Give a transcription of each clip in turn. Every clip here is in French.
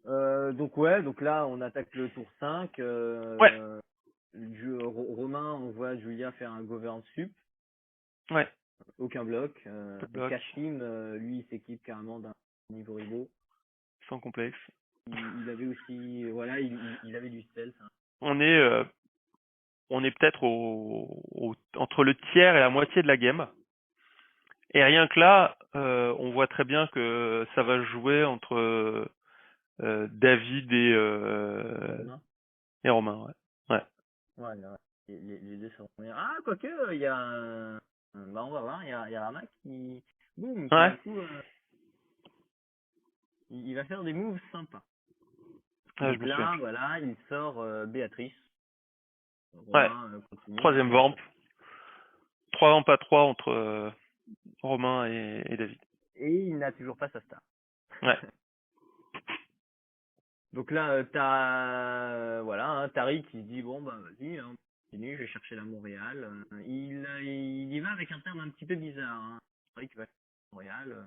Donc ouais, donc là on attaque le tour 5. Ouais, Romain, on voit Julia faire un govern sup, ouais, aucun bloc. pas de bloc, Kashim, lui, il s'équipe carrément d'un niveau ribo. sans complexe. Il avait aussi, voilà, il avait du stealth, hein. On est, euh, on est peut-être entre le tiers et la moitié de la game. Et rien que là, on voit très bien que ça va jouer entre David Romain. et Romain. Ouais. Ouais. Ouais, là, les deux sont. Ah, quoique, il y a bah, on va voir, il y a Rama qui. Boum, qui Ouais. d'un coup, il va faire des moves sympas. Ah, je Donc me souviens là, plus. voilà, il sort Béatrice. Ouais. Romain continue, Troisième hein. vamp. 3 vamps à 3 entre Romain et David. Et il n'a toujours pas sa star. Ouais. Donc là, t'as voilà, hein, Tariq qui se dit bon bah vas-y, hein, on continue, je vais chercher la Montréal. Il y va avec un terme un petit peu bizarre, hein. Tariq va à Montréal.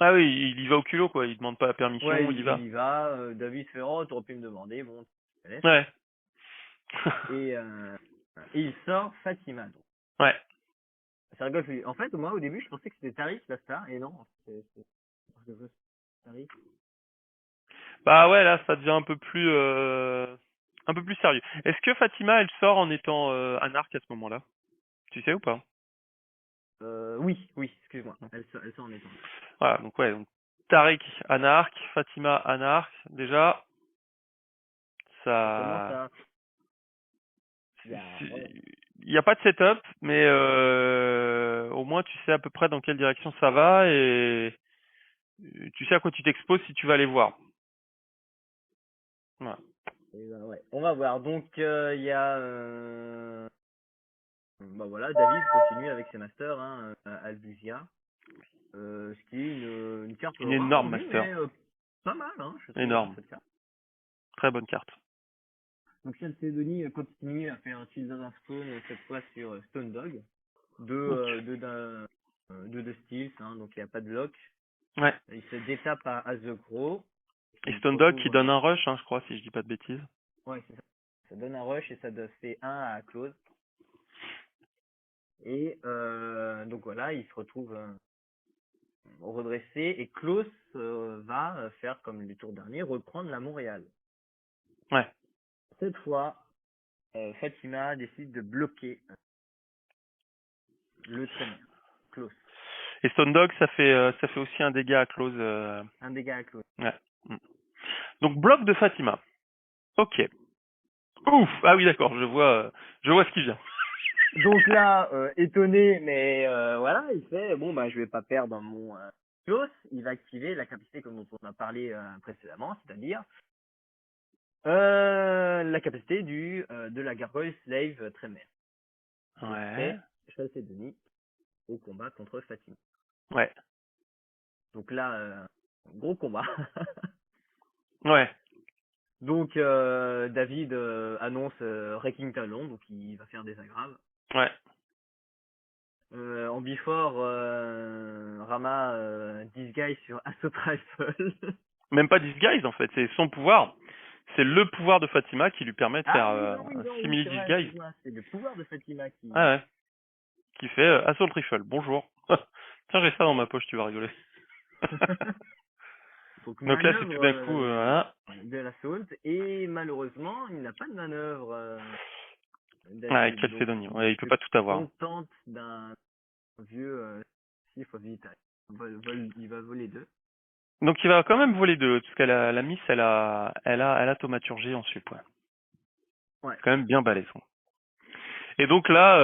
Ah oui, il y va au culot, quoi. Il demande pas la Ouais, permission, il y il va. y va. David fait oh t'aurais pu me demander, bon, je te laisse. Ouais. Et, euh, et il sort Fatima. Donc. Ouais. Ça rigole plus. En fait, moi au début je pensais que c'était Tariq la star, et non, c'est Tariq. Bah ouais, là, ça devient un peu plus sérieux. Est-ce que Fatima, elle sort en étant anarque à ce moment-là? Tu sais ou pas? Oui, oui, excuse-moi. Elle sort en étant. Voilà, donc ouais, donc Tariq anarque, Fatima anarque. Déjà, Ça commence ça, à. Il y a, ouais. il n'y a pas de setup, mais au moins tu sais à peu près dans quelle direction ça va et tu sais à quoi tu t'exposes si tu vas aller voir. Voilà. Ouais. On va voir. Donc il y a bah voilà, David continue avec ses masters, hein, Albusia, ce qui est une carte Une rare énorme en vue, master, mais pas mal, hein, je trouve, hein, énorme, cette carte. très bonne carte. Donc Chalcédonie continue à faire un Children of Stone, cette fois sur Stone Dog, Donc, deux de Steels, hein, donc il n'y a pas de bloc. ouais. Il se détape à The Crow, Et qui se Stone Dog qui retrouve, donne un rush, hein, je crois, si je dis pas de bêtises. ouais, c'est ça. Ça donne un rush et ça fait un à close. Et donc voilà, il se retrouve redressé et Klaus va faire comme le tour dernier, reprendre la Montréal. Ouais. Cette fois, Fatima décide de bloquer le traîner. Klaus. Et Stone Dog, ça fait aussi un dégât à close. Un dégât à Klaus. Ouais. Mm. Donc bloc de Fatima. Ok. Ouf. Ah oui, d'accord. Je vois ce qui vient. Donc là, étonné, mais voilà, il fait bon bah je vais pas perdre mon Klaus. Il va activer la capacité comme dont on a parlé précédemment, c'est-à-dire la capacité de la gargoyle slave Tremere. Et Ouais. c'est Chalcédonie au combat contre Fatima. Ouais. Donc là, gros combat. Ouais. Donc David annonce Wrecking Talon, donc il va faire des aggraves. Ouais. En before, Rama disguise sur Assault Rifle. Même pas disguise en fait. C'est son pouvoir. C'est le pouvoir de Fatima qui lui permet de faire Ah oui, un non, oui, simili c'est vrai, disguise. excuse-moi, c'est le pouvoir de Fatima Ah qui. ouais. Qui fait Assault Rifle. Bonjour. Tiens, j'ai ça dans ma poche, tu vas rigoler. Donc Donc là, c'est tout manœuvre d'un coup, voilà. de l'assault et malheureusement il n'a pas de manœuvre Ouais, David, donc Chalcédonie. il Ouais, il peut se pas tout avoir. contente d'un vieux Thief of Vitae. Il va voler deux. Donc il va quand même voler deux, parce qu'elle la Miss, elle a thaumaturgie en sup, ouais. Ouais. Quand même bien balèze. Et donc là,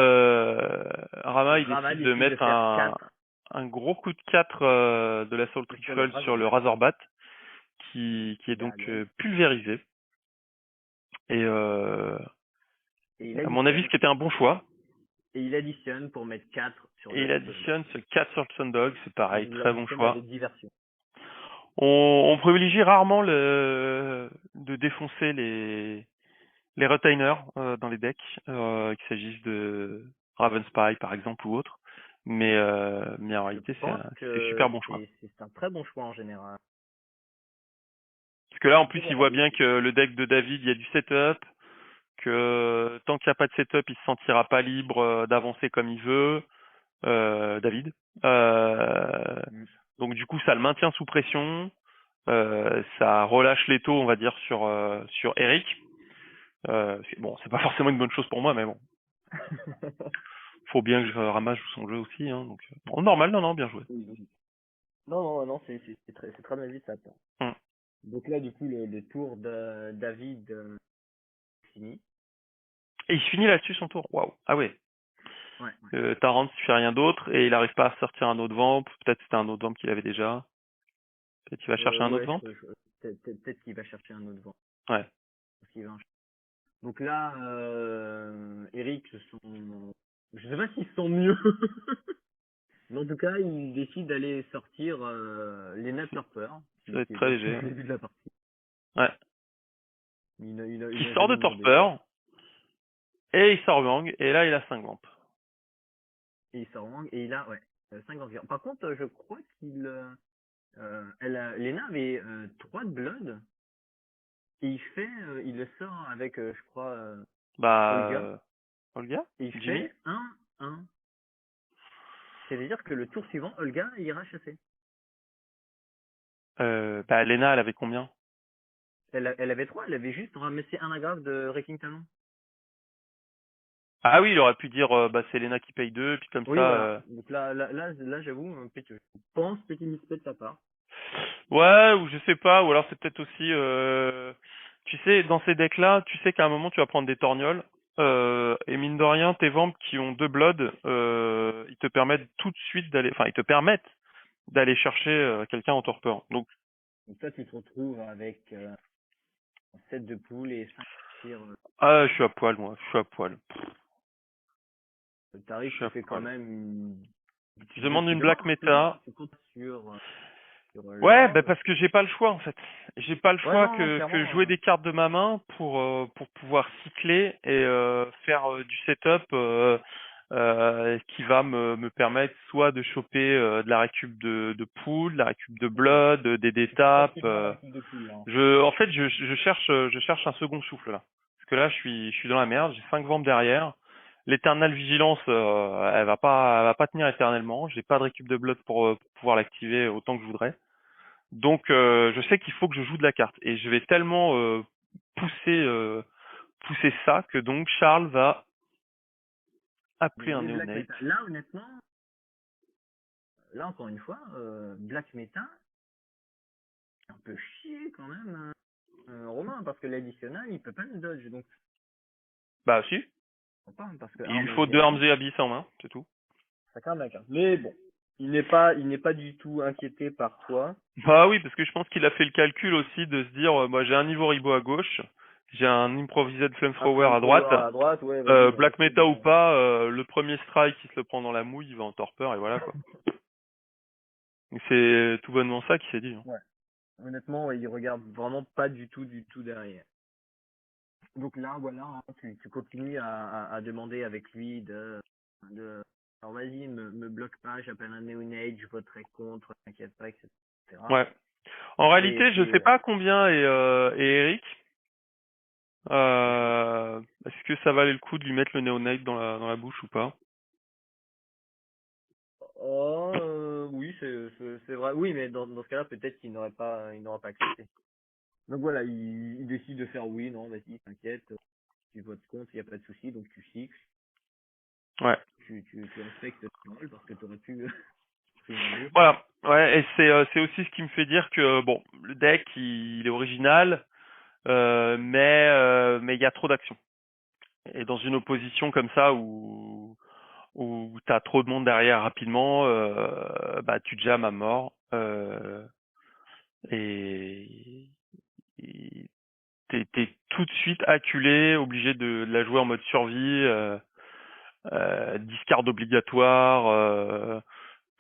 Rama, il Rama décide de décide de mettre faire 4 un gros coup de 4 de l'Assault sur le Rifle sur le Razorback. Razorbat, qui est donc Balèze. pulvérisé. Et Et il à mon avis, ce additionne. qui était un bon choix. Et il additionne pour mettre 4 sur Et le il Sundog. additionne ce 4 sur le Sundog, c'est pareil, Il très bon additionne choix. avec diversion. On privilégie rarement de défoncer les retainers dans les decks, qu'il s'agisse de Raven Spy par exemple ou autre. Mais en Je réalité, pense c'est super que bon choix. c'est un très bon choix en général. Parce que là, en Et plus, il voilà, voit bien que le deck de David, il y a du setup, que tant qu'il n'y a pas de setup, il se sentira pas libre d'avancer comme il veut, David. Euh, mm. donc du coup, ça le maintient sous pression, ça relâche les taux, on va dire, sur Eric. Bon, c'est pas forcément une bonne chose pour moi, mais bon, faut bien que je ramasse son jeu aussi, hein, donc bon, normal, non, non, bien joué. Oui, oui. Non, non, non, c'est très bien vu ça. Hmm. Donc là, du coup, le tour de David est fini. Et il finit là-dessus son tour. Waouh. Ah ouais. Ouais, ouais. Tarrant ne fait rien d'autre et il n'arrive pas à sortir un autre vamp. Peut-être c'était un autre vamp qu'il avait déjà. Peut-être qu'il va chercher un autre Ouais, vamp. peut-être qu'il va chercher un autre vent. Ouais. Parce qu'il va en Donc là, Eric se sont... Je sais pas s'ils se sont mieux. Mais en tout cas, il décide d'aller sortir Lena Turper, Ça va être qui est très depuis léger. le début de la partie. Ouais. Il Qui n'a sort de jamais demandé Torpeur ça. et il sort Bang et là il a 5 vamps. Et il sort Wang et il a, ouais, 50 viandes. Par contre, je crois qu'il... Lena avait 3 de Blood et il le sort avec, je crois, Bah, Olga. Olga? Et il Jimmy? fait 1-1. C'est-à-dire que le tour suivant, Olga ira chasser. Bah, Lena, elle avait combien? Elle avait 3, elle avait juste ramassé un agrafe de Wrecking Talon. Ah oui, il aurait pu dire, bah, c'est Lena qui paye 2 puis comme Oui, ça, voilà. Donc là j'avoue, je pense petit misplay de sa part. ouais, ou je sais pas, ou alors c'est peut-être aussi, tu sais, dans ces decks-là, tu sais qu'à un moment tu vas prendre des torgnoles, et mine de rien, tes vamps qui ont 2 blood, ils te permettent tout de suite d'aller, enfin, ils te permettent d'aller chercher quelqu'un en torpeur. Donc, Donc toi, tu te retrouves avec 7 de poule et 5 tirs. ah, je suis à poil, moi, je suis à poil. Le Je tarif suis qui à fait quand poil. même Je demande tu une demandes black un second, meta. tu comptes sur Ouais, bah l'or. parce que j'ai pas le choix en fait. J'ai pas le Ouais, choix non, non, que clairement. jouer des cartes de ma main pour pouvoir cycler et faire du setup qui va me permettre soit de choper de la récup de pool, de la récup de blood, des C'est pour ça que d'étapes. tu prends la coupe de poule là. En fait, je cherche un second souffle là. Parce que là, je suis dans la merde. J'ai 5 ventes derrière. L'éternelle vigilance, elle va pas tenir éternellement. J'ai pas de récup de blood pour pouvoir l'activer autant que je voudrais. Donc je sais qu'il faut que je joue de la carte et je vais tellement pousser pousser ça que donc Charles va appeler un Mais Black néonate. Meta, là honnêtement, là encore une fois, Black Meta, c'est un peu chier quand même, Romain, parce que l'additionnel, il peut pas le dodge, donc Bah si, je comprends pas, parce que il lui arme faut 2 abyss, armes et abyss en main, c'est tout. ça crame la carte. Mais bon, il n'est pas du tout inquiété par toi. Bah oui, parce que je pense qu'il a fait le calcul aussi de se dire moi j'ai un niveau ribot à gauche, j'ai un improvised Un flamethrower à droite, flamethrower à droite, ouais, vas-y, on black essaie meta ou de... pas, le premier strike il se le prend dans la mouille, il va en torpeur et voilà quoi. Donc, c'est tout bonnement ça qu'il s'est dit. Hein. Ouais, honnêtement, ouais, il regarde vraiment pas du tout derrière. Donc là, voilà, hein, tu continues à demander avec lui de alors vas-y, me bloque pas, j'appelle un néonate, je voterai contre, t'inquiète pas, etc. Ouais. En Et réalité, je sais c'est pas combien est Eric. Est-ce que ça valait le coup de lui mettre le néonate dans la bouche ou pas? oh oui, c'est vrai. Oui, mais dans ce cas-là, peut-être il n'aura pas accepté. Donc voilà, il décide de faire oui, non, vas-y, t'inquiète, tu votes contre, il n'y a pas de souci, donc tu cycles, Ouais. tu respectes le rôle parce que tu aurais pu pris un mur. Voilà. Ouais, et c'est aussi ce qui me fait dire que bon, le deck il est original, mais il y a trop d'action. Et dans une opposition comme ça où t'as trop de monde derrière rapidement, bah tu te jammes à mort et, et t'es tout de suite acculé, obligé de la jouer en mode survie, discard obligatoire,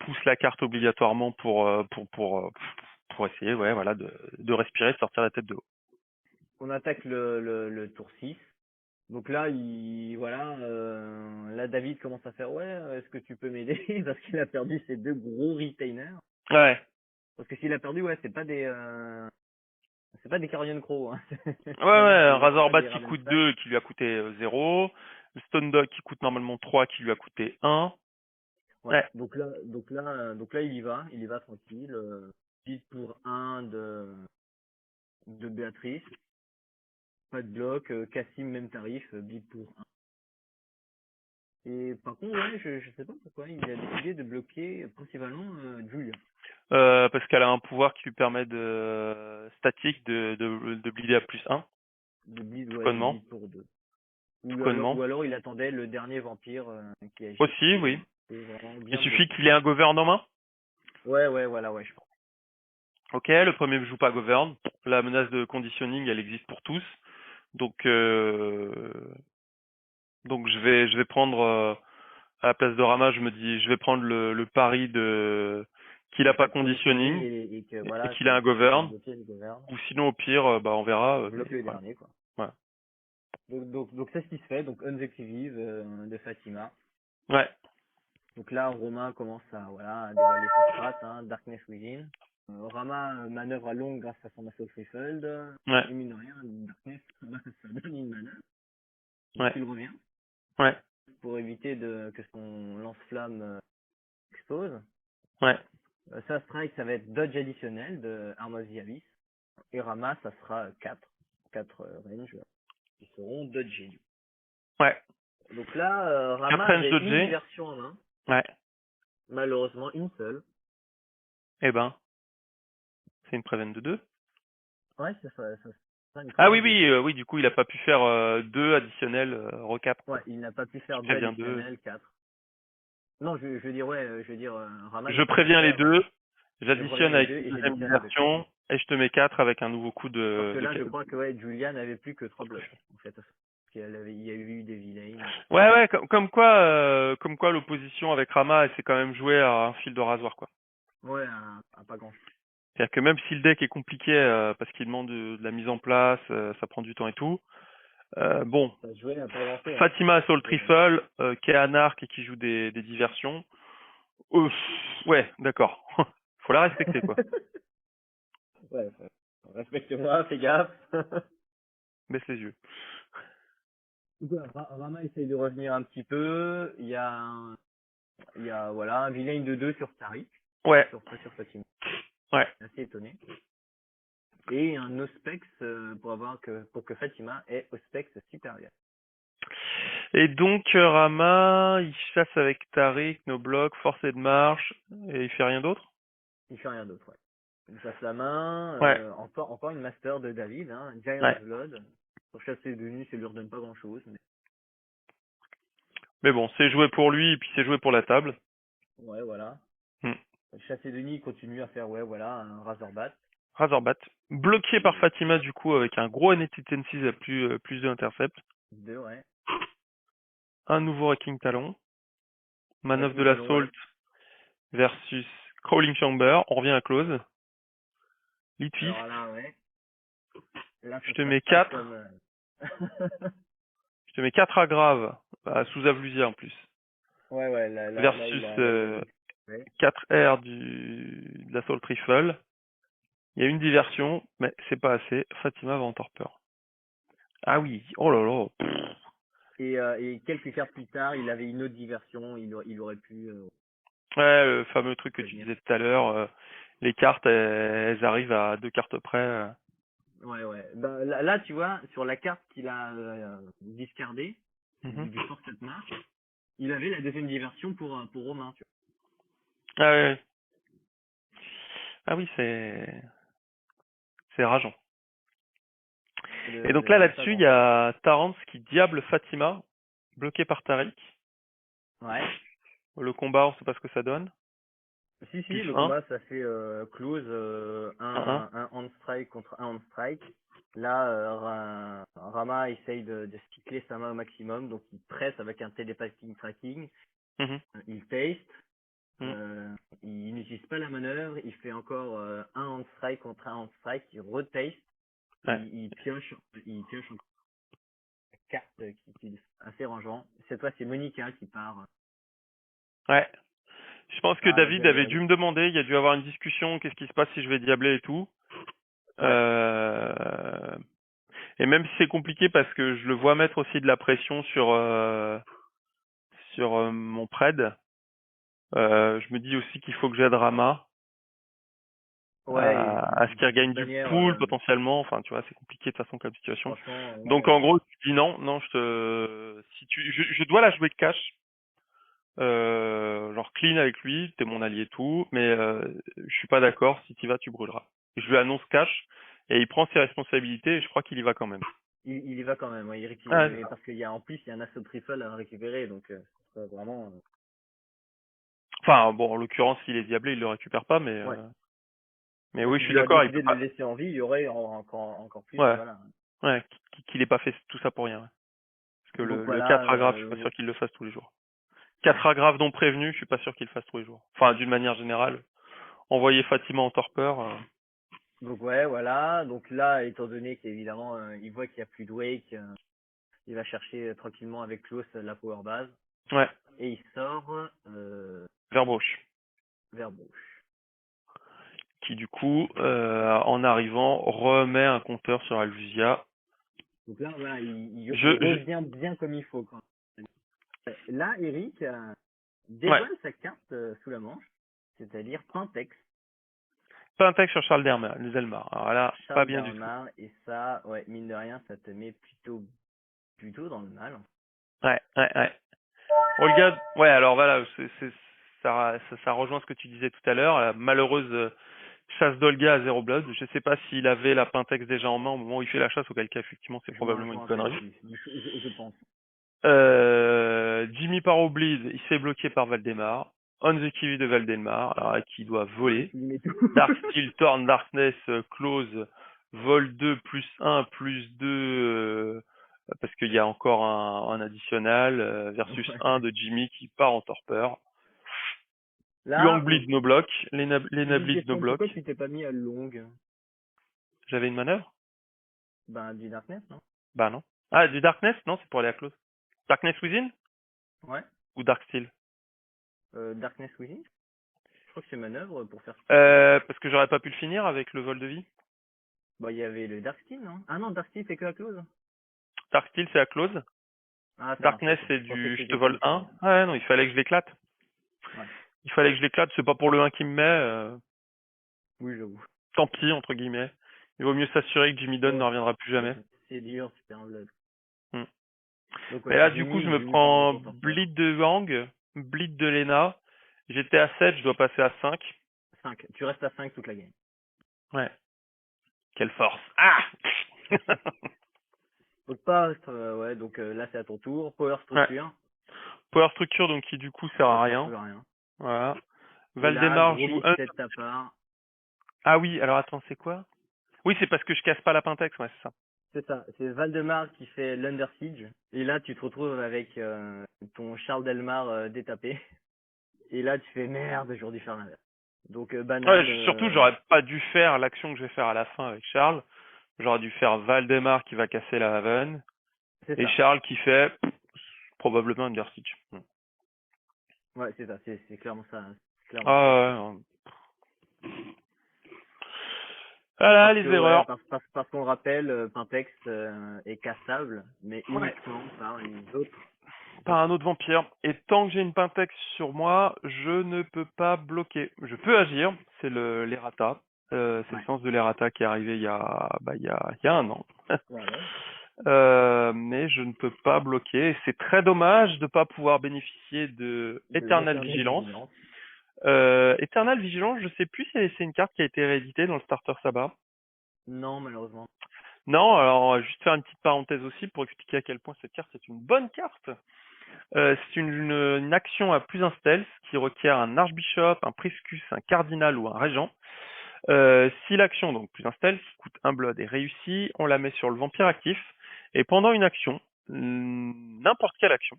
pousse la carte obligatoirement pour essayer, ouais, voilà, de respirer, de sortir la tête de haut. On attaque le tour 6. Donc là, voilà, là David commence à faire ouais, est-ce que tu peux m'aider parce qu'il a perdu ses 2 gros retainers. Ouais, Parce que s'il a perdu, ouais, c'est pas C'est pas des Carrion Crow, hein. Ouais, ouais, un C'est pas Razorbat des qui coûte Ravenspack. 2 qui lui a coûté 0. Le Stone Dog qui coûte normalement 3 qui lui a coûté 1. Ouais. Ouais. Donc là, il y va tranquille. Bid pour un de Béatrice. Pas de bloc. Cassim, même tarif. Bid pour un. Et par contre, ouais, je sais pas pourquoi il a décidé de bloquer principalement Julia. Parce qu'elle a un pouvoir qui lui permet statique de bleeder à plus 1, De bid, tout ouais, de connement. bid pour deux. Tout Ou connement. alors il attendait le dernier vampire qui agit. Aussi, oui. C'est vraiment Il bien suffit bloqué. qu'il ait un govern en main. Ouais, voilà, ouais, je pense. Ok, le premier ne joue pas govern. La menace de conditioning, elle existe pour tous. Donc, donc je vais prendre à la place de Rama, je me dis, je vais prendre le pari de qu'il a Il n'y a pas pas de conditioning conditioning et que et voilà, qu'il a un c'est pour govern. bloquer le gouverne. Ou sinon, au pire, bah on verra. On Mais bloque le voilà. dernier, quoi. Ouais. Donc c'est ce qui se fait. Donc Unvective de Fatima. Ouais. Donc là, Romain commence à dévoiler sa strat, hein, Darkness Within. Rama manœuvre à longue grâce à son assaut Threefold. Ouais. Et mine de rien, Darkness, ça donne une manœuvre. Donc Ouais. il revient Ouais. pour éviter que son lance-flamme explose. Ouais. Sa strike, ça va être dodge additionnel de Arm of the Abyss. Et Rama, ça sera 4 range qui seront dodgés. Ouais. Donc là, 4 Rama range avait une dodgés. diversion en main. Ouais. Malheureusement, une seule. Eh ben, c'est une prévente de 2. Ouais, ça sera une Ah oui, prévente de oui, 2. oui, du coup, il a pas pu faire 2 additionnels recap, Ouais, quoi. il n'a pas pu Je faire 2 préviens 2. additionnels, 4. Non, je veux dire, ouais, Rama Je n'a pas pu préviens les faire, deux, je préviens j'additionne les avec deux une et deuxième j'additionne les deux, quoi. diversion, et je te mets 4 avec un nouveau coup Parce de, que de... là, je crois que, ouais, Julia n'avait plus que 3 blocs, en fait. Parce il y a eu des vilains. Ouais, ouais, comme quoi l'opposition avec Rama, elle s'est quand même jouée à un fil de rasoir, quoi. Ouais, à pas grand. C'est-à-dire que même si le deck est compliqué parce qu'il demande de la mise en place, ça prend du temps et tout, bon, Ça se jouait à pas grand chose, hein. Fatima Soul Trifle, qui est anarque et qui joue des diversions, ouais, d'accord. Faut la respecter, quoi. Ouais, respecte-moi, fais gaffe. Baisse les yeux. Donc, Rama essaye de revenir un petit peu. Il y a voilà, un vilain de 2 sur Tariq, Ouais, pas sur Fatima. ouais. Assez étonné. Et un Ospex pour que Fatima ait Ospex supérieur. Et donc, Rama, il chasse avec Tariq, nos blocs, forcée de marche, et il fait rien d'autre? Il fait rien d'autre, ouais. Il passe la main, Ouais, encore une master de David, hein, Giant's ouais. Blood. Pour chasser de nuit, ça lui redonne pas grand chose, mais Mais bon, c'est joué pour lui, et puis c'est joué pour la table. ouais, voilà. Hmm. Chasser de nuit continue à faire, ouais, voilà, un Razorbat. Razorbat. Bloqué par Et Fatima, du coup, avec un gros NT Tensis à plus de intercept. 2, ouais. Un nouveau Wrecking Talon. Manœuvre de Racking Talon, l'Assault ouais. versus Crawling Chamber. On revient à close. Lead Fist. Alors là, ouais. Là, Je ça te se passe mets pas 4. comme, Je te mets 4 aggraves, sous Avlusia en plus. ouais, Versus là, il a vu. Ouais. 4 R de l'Assault Rifle. Il y a une diversion, mais c'est pas assez. Fatima va en torpeur. Ah oui, oh là là. Pff. Et quelques cartes plus tard, il avait une autre diversion, il aurait pu Ouais, le fameux truc que tu prévenir. disais tout à l'heure. Les cartes, elles arrivent à 2 cartes près. Ouais. Ben, là, tu vois, sur la carte qu'il a discardée, Mhm. du Force de Marche, il avait la deuxième diversion pour Romain, tu Ah ouais, ouais. Ah oui, c'est rageant. vois. Et donc là, De pas là-dessus, il grand y chose. a Tarance qui diable Fatima, bloqué par Tariq. Ouais. Le combat, on sait pas ce que ça donne. Si, Pif le 1, combat, ça fait close, 1-1. un hand strike contre un hand strike. Là, Rama essaye de cycler sa main au maximum, donc il presse avec un télépathic tracking, Mhm. il taste, Mhm. il n'utilise pas la manœuvre, il fait encore un hand strike contre un hand strike, il retaste, Ouais. il pioche encore la carte qui est assez rangeant. Cette fois, c'est Monica Ouais. Je pense qui que part David avait diabler. dû me demander, il y a dû avoir une discussion, qu'est-ce qui se passe si je vais diabler et tout. Ouais. Euh, et même si c'est compliqué parce que je le vois mettre aussi de la pression sur mon pred, je me dis aussi qu'il faut que j'aide Rama Ouais, et à ce qu'il de regagne toute du manière, pool potentiellement. Enfin, tu vois, c'est compliqué de toute façon comme situation. franchement, Donc ouais. en gros, tu dis non, non, si je dois la jouer cash, genre clean avec lui, t'es mon allié et tout, mais je suis pas d'accord. Si tu vas, tu brûleras. Je lui annonce cash et il prend ses responsabilités et je crois qu'il y va quand même. Il y va quand même, ouais, Ah, mais parce qu'il y a en plus il y a un assaut rifle à récupérer, donc c'est vraiment enfin bon, en l'occurrence, s'il est diablé, il le récupère pas, ouais. mais Et oui, je si suis tu as d'accord. Il peut décidé de le pas. laisser en vie, il y aurait encore plus, Ouais, voilà. ouais, qu'il ait pas fait tout ça pour rien. Ouais. Parce que Donc le voilà, 4 aggrave, je suis pas sûr qu'il le fasse tous les jours. 4 aggraves non prévenus, je suis pas sûr qu'il le fasse tous les jours. Enfin, d'une manière générale, envoyer Fatima en torpeur. donc ouais, voilà. Donc là, étant donné qu'évidemment il voit qu'il y a plus de wake, il va chercher tranquillement avec Klaus la power base Ouais, et il sort Verbroche. vers Brouche. Qui du coup, en arrivant, remet un compteur sur Alvusia. Donc là, voilà, Je, il je, revient bien comme il faut. Quoi. Là, Eric ouais, dévoile sa carte sous la manche, c'est-à-dire Pentex, pas un texte sur Charles Zelmar. Alors là, pas Charles bien du tout. Bernard, et ça, ouais, mine de rien, ça te met plutôt dans le mal. Ouais, ouais, ouais. Olga, ouais, alors voilà, ça rejoint ce que tu disais tout à l'heure, la malheureuse chasse d'Olga à zéro blood. Je sais pas s'il avait la Pintex déjà en main au moment où il fait la chasse, auquel cas effectivement c'est Je probablement m'en une rappelle connerie. plus, je pense. Jimmy Paro bleed, il s'est bloqué par Valdemar. On the Kiwi de Valdemar, alors là, qui doit Ouais, voler. il met tout. Darksteel, Torn, Darkness, Close, Vol 2 plus 1 plus 2, parce qu'il y a encore un additionnel, versus Ouais. 1 de Jimmy qui part en torpeur. Huang Là, bleed no block, Lena petite bleed no question, block. pourquoi tu t'es pas mis à longue J'avais une manœuvre? ben, du Darkness, non? Bah non. Ah, du Darkness? Non, c'est pour aller à Close. Darkness Within? Ouais. Ou Darksteel? Darkness Within? Je crois que c'est manœuvre pour faire ce qu'il faut. Parce que j'aurais pas pu le finir avec le vol de vie. Bah, il y avait le Darksteel, non? Ah non, Darksteel, c'est que la close. Darksteel, c'est à Close. Ah, ça marche, Darkness, ok. c'est Je pensais que du je te c'était que vole du 1. carrière. Ouais, non, il fallait que je l'éclate. Ouais. Il fallait que je l'éclate, c'est pas pour le 1 qui me met, Oui, j'avoue. tant pis, entre guillemets. Il vaut mieux s'assurer que Jimmy Dunn ne Bon, reviendra plus jamais. c'est dur, super un blood. Hmm. Donc Mais ouais, là, du coup, je me Jimmy part en prends auto-torpeur. bleed de Wang, bleed de Lena. J'étais à 7, je dois passer à 5. 5. Tu restes à 5 toute la game. Ouais. Quelle force. Ah! Donc pas, ouais, donc là c'est à ton tour. Power Ouais. structure. Power structure, donc qui du coup sert Ça à sert rien. plus à rien. Voilà. Et là, Valdemar gros joue mix un. set ta part. Ah oui, alors attends, c'est quoi? Oui, c'est parce que je casse pas la Pintex, ouais, c'est ça. C'est ça. C'est Valdemar qui fait l'Under Siege. Et là, tu te retrouves avec ton Charles Delmar détapé. Et là, tu fais merde, j'aurais dû faire l'inverse. Donc Ouais, banane, surtout, j'aurais pas dû faire l'action que je vais faire à la fin avec Charles. J'aurais dû faire Valdemar qui va casser la Haven c'est et ça. Charles qui fait probablement Under Siege. Ouais, c'est ça. C'est clairement ça. C'est clairement ça. Ah ouais, ouais. Voilà Parce les que ouais, erreurs. parce qu'on rappelle, Pintex est cassable, mais Ouais. uniquement par les autres Par un vampires. autre vampire. Et tant que j'ai une Pintex sur moi, je ne peux pas bloquer. Je peux agir, c'est l'errata. C'est le Ouais. sens de l'errata qui est arrivé il y a un an. Ouais, ouais. Mais je ne peux pas bloquer. Et c'est très dommage de ne pas pouvoir bénéficier de De Eternal l'éternelle Vigilance. vigilance. Eternal Vigilance, je sais plus si c'est une carte qui a été rééditée dans le Starter Sabbat. Non, malheureusement. Non, alors on va juste faire une petite parenthèse aussi pour expliquer à quel point cette carte est une bonne carte. C'est une action à plus un stealth qui requiert un archbishop, un priscus, un cardinal ou un régent. Si l'action, donc plus un stealth, coûte un blood et réussit, on la met sur le vampire actif. Et pendant une action, n'importe quelle action,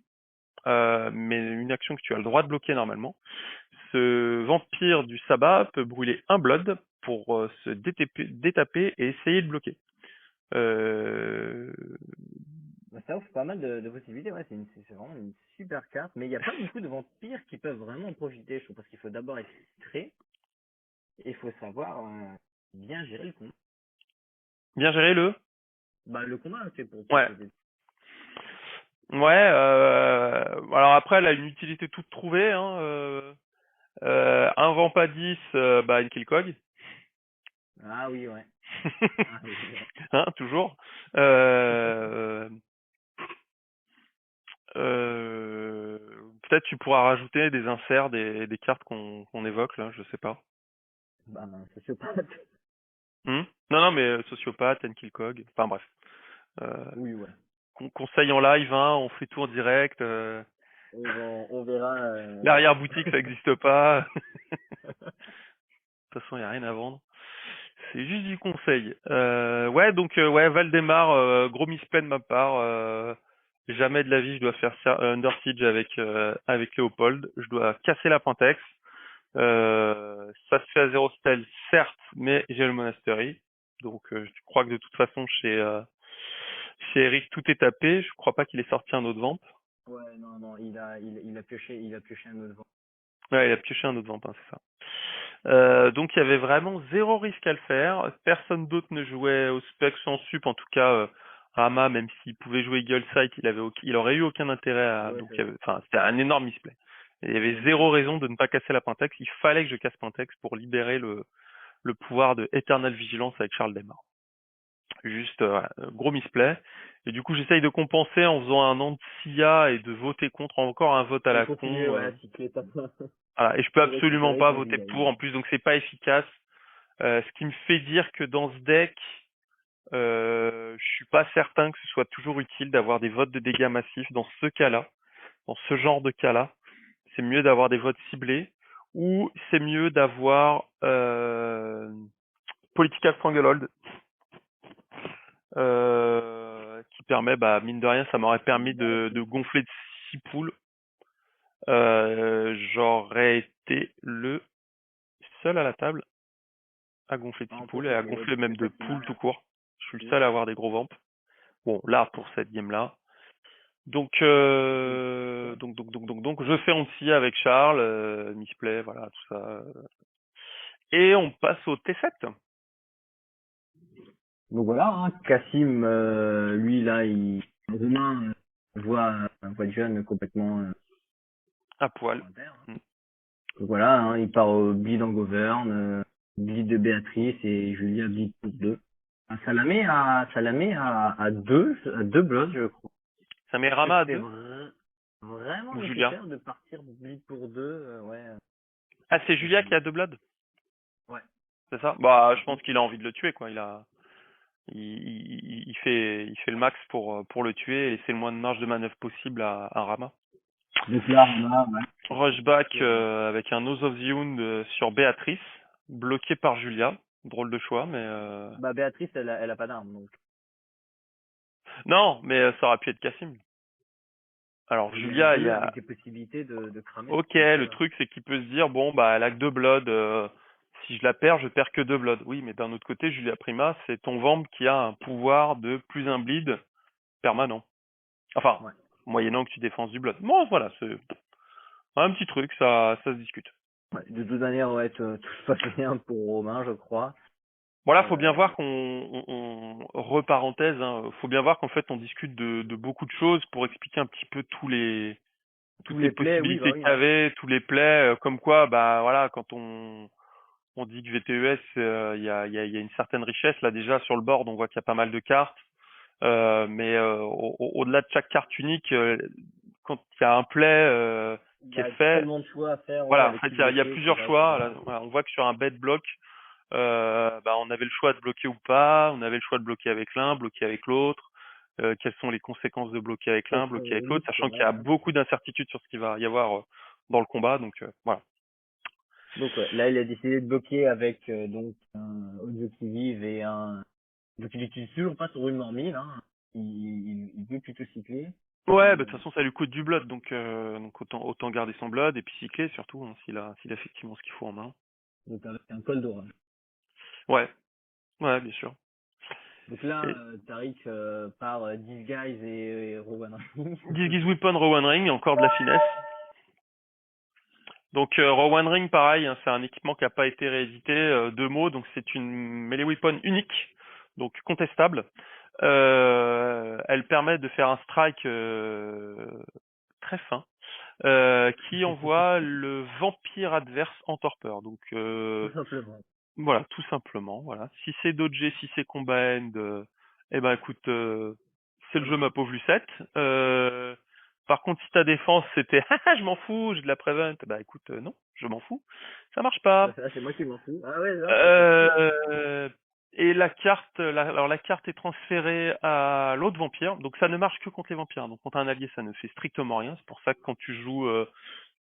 mais une action que tu as le droit de bloquer normalement, ce vampire du sabbat peut brûler un blood pour se détaper et essayer de bloquer. Euh, Bah, ça offre pas mal de possibilités. Ouais, c'est vraiment une super carte. Mais il n'y a pas beaucoup de vampires qui peuvent vraiment en profiter, je trouve, parce qu'il faut d'abord être filtré et il faut savoir bien gérer le compte. Bien géré le? Bah, le combat, c'est pour Ouais. sauter. Ouais, alors après, elle a une utilité toute trouvée, hein. Un vamp à 10, bah, une Killcog. Ah oui, ouais. Ah oui, ouais. Hein, toujours. Euh, euh, Peut-être tu pourras rajouter des inserts, des cartes qu'on évoque là, je sais pas. Bah, sociopathe. Non, non, mais sociopathe, Killcog, enfin bref. Euh, Oui, ouais. Conseil en live, hein, on fait tout en direct. On verra. L'arrière-boutique, ça n'existe pas. De toute façon, il n'y a rien à vendre. C'est juste du conseil. Ouais, donc ouais, Valdemar, gros misplay de ma part. Jamais de la vie je dois faire Under Siege avec Léopold. Je dois casser la Pentax. Ça se fait à 0 style, certes, mais j'ai le Monastery. Donc je crois que de toute façon chez Eric tout est tapé. Je crois pas qu'il ait sorti un autre vamp. Ouais, non, non, il a pioché un autre vent. Ouais, il a pioché un autre vamp, hein, c'est ça. Donc il y avait vraiment zéro risque à le faire. Personne d'autre ne jouait au spec sans sup. En tout cas, Rama, même s'il pouvait jouer Eagle Sight, il aurait eu aucun intérêt à. Ouais, Donc enfin, c'était un énorme misplay. Et il y avait ouais, zéro raison de ne pas casser la Pentax. Il fallait que je casse Pentax pour libérer le pouvoir de Eternal Vigilance avec Charles Desmar. Juste voilà, gros misplay. Et du coup, j'essaye de compenser en faisant un an de SIA et de voter contre encore un vote à et la continuer, con. ouais, à cycler ta Voilà. Et je peux pour absolument récupérer pas ton voter village. pour en plus, donc c'est pas efficace. Ce qui me fait dire que dans ce deck, je suis pas certain que ce soit toujours utile d'avoir des votes de dégâts massifs dans ce cas-là, dans ce genre de cas-là. C'est mieux d'avoir des votes ciblés ou c'est mieux d'avoir Political Stranglehold qui permet, bah, mine de rien, ça m'aurait permis de gonfler de 6 poules. J'aurais été le seul à la table à gonfler de 6 En poules et à profiter, ouais, gonfler parce que même de ça, poules tout court. Je suis le seul à avoir des gros vamps. Bon, là, pour cette game-là. Donc, je fais aussi avec Charles, Misplay, voilà, tout ça. Et on passe au T7, donc voilà, hein, Cassim, lui, là, Romain voit John complètement à poil. à terre. Mm. Donc voilà, hein, il part au bleed en govern, bleed de Béatrice et Julia bleed pour deux. Ah, ça la met à deux blocs, je crois. Ça met Est-ce que Rama à c'est 2 vraiment ou Julia? nécessaire de partir bleed pour deux? Ouais. Ah, c'est Julia Je- qui a 2 blood, Ouais. c'est ça? Bah, je pense qu'il a envie de le tuer, quoi. Il fait le max pour le tuer et laisser le moins de marge de manœuvre possible à Rama. Donc là, on a, ouais. Rushback avec un Nose of the Hound sur Béatrice, bloqué par Julia. Drôle de choix, mais Bah, Béatrice, elle a pas d'arme, donc. non, mais ça aurait pu être Cassim. Alors Il y a Julia, il y deux a avec des possibilités de cramer ok, son le feu, hein. truc c'est qu'il peut se dire bon bah elle a que 2 blood, si je la perds, je perds que 2 blood. Oui, mais d'un autre côté, Julia Prima, c'est ton vamp qui a un pouvoir de plus un bleed permanent. Enfin, Ouais. moyennant que tu défenses du blood. Bon, voilà, c'est un petit truc, ça se discute. Ouais, de toute manière, ouais, tout se passe bien pour Romain, je crois. Voilà, faut bien Euh, voir reparenthèse, hein, faut bien voir qu'en fait on discute de beaucoup de choses pour expliquer un petit peu tous toutes les les plaies, oui, bah possibilités oui, qu'il y avait, tous les plays, comme quoi, bah voilà, quand on dit que VTES, il y a une certaine richesse là déjà sur le board, on voit qu'il y a pas mal de cartes, mais au-delà de chaque carte unique, quand il y a un play il y qui a est fait, tellement de choix à faire, ouais, voilà, en avec fait qui il y a bloquer, qui plusieurs reste. choix. Là, voilà, on voit que sur un bet block, bah, on avait le choix de bloquer ou pas, on avait le choix de bloquer avec l'un, bloquer avec l'autre. Quelles sont les conséquences de bloquer avec Quels l'un, sont bloquer les avec l'autre, risques, sachant qu'il y ouais. a beaucoup d'incertitudes sur ce qu'il va y avoir dans le combat, donc voilà. Donc ouais, là, il a décidé de bloquer avec donc un audio qui vive et un. Donc il utilise toujours pas son rune normale, hein. Il veut plutôt cycler. Ouais, bah, de Euh, toute façon, ça lui coûte du blood, donc autant garder son blood et puis cycler surtout, hein, s'il a effectivement ce qu'il faut en main. donc avec un col d'orage. Ouais, ouais, bien sûr. Donc là, Et Tariq part Disguise et Rowan Ring. Disguise Weapon, Rowan Ring, encore de la finesse. Donc Rowan Ring, pareil, hein, c'est un équipement qui n'a pas été réédité. 2 mots, donc c'est une melee weapon unique. donc contestable. Elle permet de faire un strike très fin qui envoie le vampire adverse en torpeur. Donc Tout simplement. voilà, tout simplement. Voilà. Si c'est dodgé, si c'est combat end, eh ben écoute, c'est le jeu ma pauvre Lucette. Par contre, si ta défense c'était ah je m'en fous, j'ai de la prevent, bah écoute, non, je m'en fous, ça marche pas. C'est moi qui m'en fous. Ah ouais, non, c'est cool. Euh, et la carte, alors la carte est transférée à l'autre vampire, donc ça ne marche que contre les vampires. Donc contre un allié, ça ne fait strictement rien. C'est pour ça que quand tu joues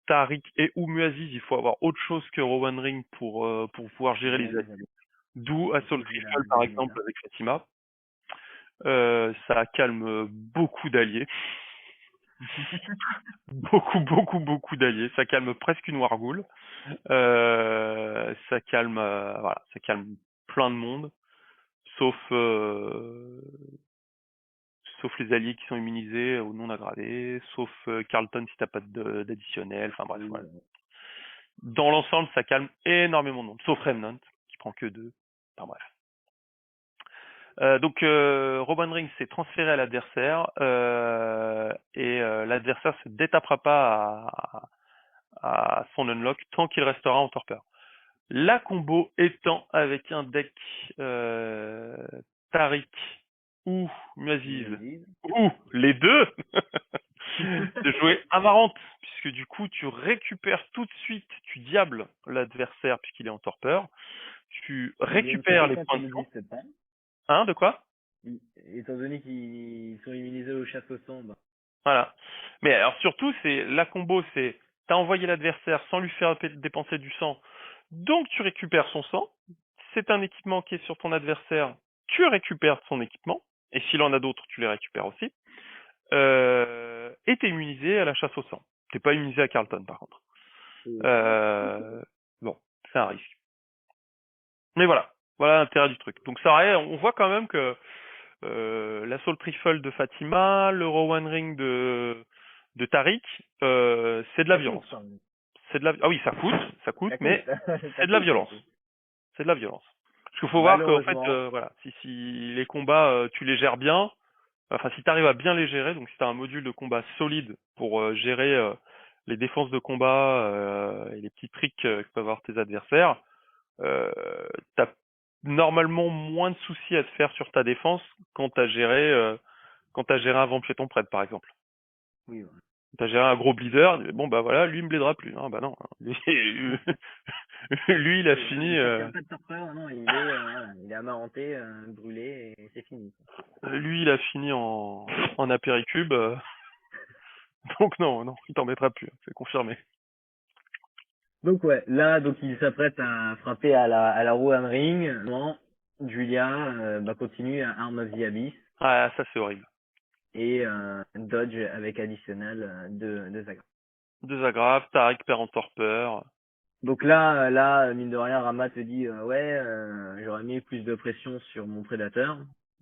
Tariq et ou Muaziz, il faut avoir autre chose que Rowan Ring pour pouvoir gérer les alliés. D'où Assault J'ai Rifle par la exemple méta. avec Fatima. Ça calme beaucoup d'alliés. Beaucoup d'alliés. Ça calme presque une Warghoul. Ça calme, voilà, ça calme plein de monde, sauf sauf les alliés qui sont immunisés ou non aggravés, sauf Carlton si t'as pas d'additionnel. Enfin bref, voilà. Dans l'ensemble, ça calme énormément de monde, sauf Remnant qui prend que 2. Enfin bref. Donc Robin Ring s'est transféré à l'adversaire et l'adversaire se détapera pas à son unlock tant qu'il restera en torpeur. La combo étant avec un deck Tariq ou Muaziz ou les deux de jouer Amarante puisque du coup tu récupères tout de suite, tu diables l'adversaire puisqu'il est en torpeur, tu récupères les points de sang. Hein, de quoi? Étant donné qu'ils sont immunisés au chasse au sang, bah. Voilà. Mais alors surtout, c'est la combo, c'est t'as envoyé l'adversaire sans lui faire dépenser du sang, donc tu récupères son sang. C'est un équipement qui est sur ton adversaire, tu récupères son équipement, et s'il en a d'autres, tu les récupères aussi. Et t'es immunisé à la chasse au sang. T'es pas immunisé à Carlton par contre. Bon, c'est un risque. Mais voilà l'intérêt du truc. Donc ça, on voit quand même que l'Assault Rifle de Fatima, le Rowan Ring de Tariq, c'est de la violence. C'est de la ah oui, ça coûte, mais c'est de la violence. C'est de la violence. Parce qu'il faut voir qu'en fait, voilà, si les combats tu les gères bien, enfin si tu arrives à bien les gérer, donc si tu as un module de combat solide pour gérer les défenses de combat et les petits tricks que peuvent avoir tes adversaires, t'as normalement moins de soucis à te faire sur ta défense quand t'as géré un vampiéton prêtre par exemple. Oui, ouais. T'as géré un gros bleeder, bon bah voilà, lui il me blaidera plus. Bah non, lui il a fini. Il n'y a pas de torpeur, non, il est amaranté, brûlé et c'est fini. Lui il a fini en apéricube, donc non, il t'en mettra plus, c'est confirmé. Donc ouais, là donc il s'apprête à frapper à la Rowan Ring. Non, Julia continue à Arm of the Abyss. Ah ça c'est horrible. Et dodge avec additionnel de Zagra. 2 agrafes, Tariq perd en torpeur. Donc là, mine de rien, Rama te dit ouais, j'aurais mis plus de pression sur mon prédateur.